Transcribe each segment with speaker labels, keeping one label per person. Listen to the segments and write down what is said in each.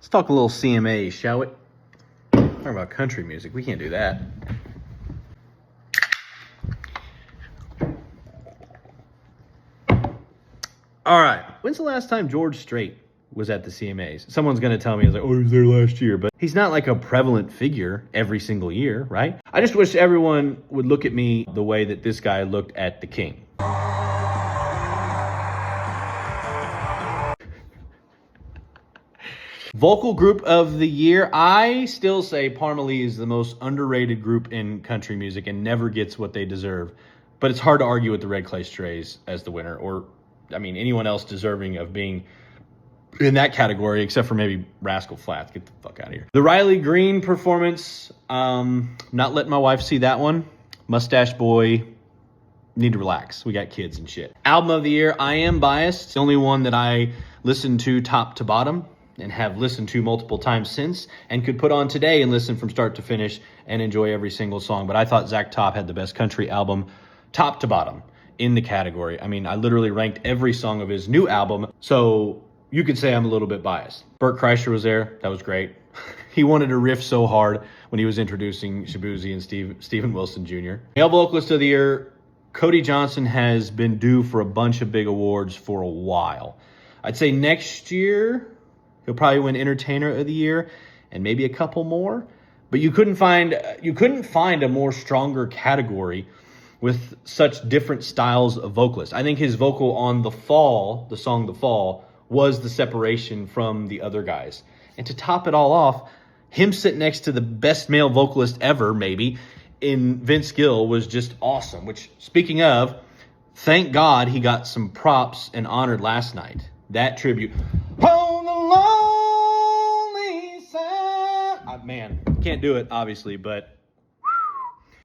Speaker 1: Let's talk a little CMA, shall we? Talk about country music. We can't do that. All right. When's the last time George Strait was at the CMAs? Someone's going to tell me, oh, he was there last year. But he's not like a prevalent figure every single year, right? I just wish everyone would look at me the way that this guy looked at the king. Vocal group of the year. I still say Parmalee is the most underrated group in country music and never gets what they deserve. But it's hard to argue with the Red Clay Strays as the winner, or, I mean, anyone else deserving of being in that category, except for maybe Rascal Flatts. Get the fuck out of here. The Riley Green performance, not letting my wife see that one. Mustache Boy, need to relax. We got kids and shit. Album of the year, I am biased. It's the only one that I listened to top to bottom and have listened to multiple times since, and could put on today and listen from start to finish and enjoy every single song. But I thought Zach Top had the best country album, top to bottom, in the category. I mean, I literally ranked every song of his new album, so you could say I'm a little bit biased. Bert Kreischer was there. That was great. He wanted to riff so hard when he was introducing Shabuzi and Steven Wilson Jr. Male Vocalist of the Year, Cody Johnson has been due for a bunch of big awards for a while. I'd say next year he'll probably win Entertainer of the Year and maybe a couple more. But you couldn't find a more stronger category with such different styles of vocalists. I think his vocal on The Fall, the song The Fall, was the separation from the other guys. And to top it all off, him sitting next to the best male vocalist ever, maybe, in Vince Gill was just awesome. Which, speaking of, thank God he got some props and honored last night. That tribute. On the lonely side. Man, can't do it, obviously, but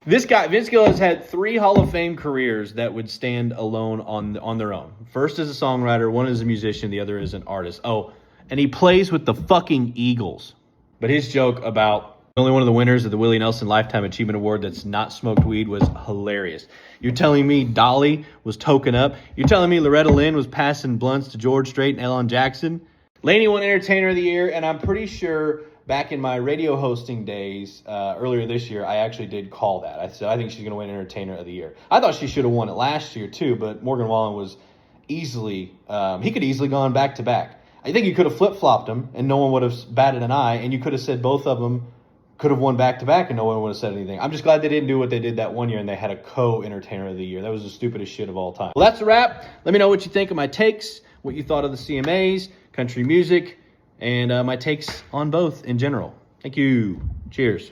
Speaker 1: this guy, Vince Gill, has had 3 Hall of Fame careers that would stand alone on their own. First as a songwriter, one as a musician, the other as an artist. Oh, and he plays with the fucking Eagles. But his joke about only one of the winners of the Willie Nelson Lifetime Achievement Award that's not smoked weed was hilarious. You're telling me Dolly was token up? You're telling me Loretta Lynn was passing blunts to George Strait and Ellen Jackson? Lainey won Entertainer of the Year, and I'm pretty sure back in my radio hosting days, earlier this year, I actually did call that. I said, I think she's going to win Entertainer of the Year. I thought she should have won it last year, too, but Morgan Wallen was easily, he could easily gone back-to-back. I think you could have flip-flopped them, and no one would have batted an eye, and you could have said both of them could have won back-to-back, and no one would have said anything. I'm just glad they didn't do what they did that one year, and they had a co-Entertainer of the Year. That was the stupidest shit of all time. Well, that's a wrap. Let me know what you think of my takes, what you thought of the CMAs, country music, and my takes on both in general. Thank you. Cheers.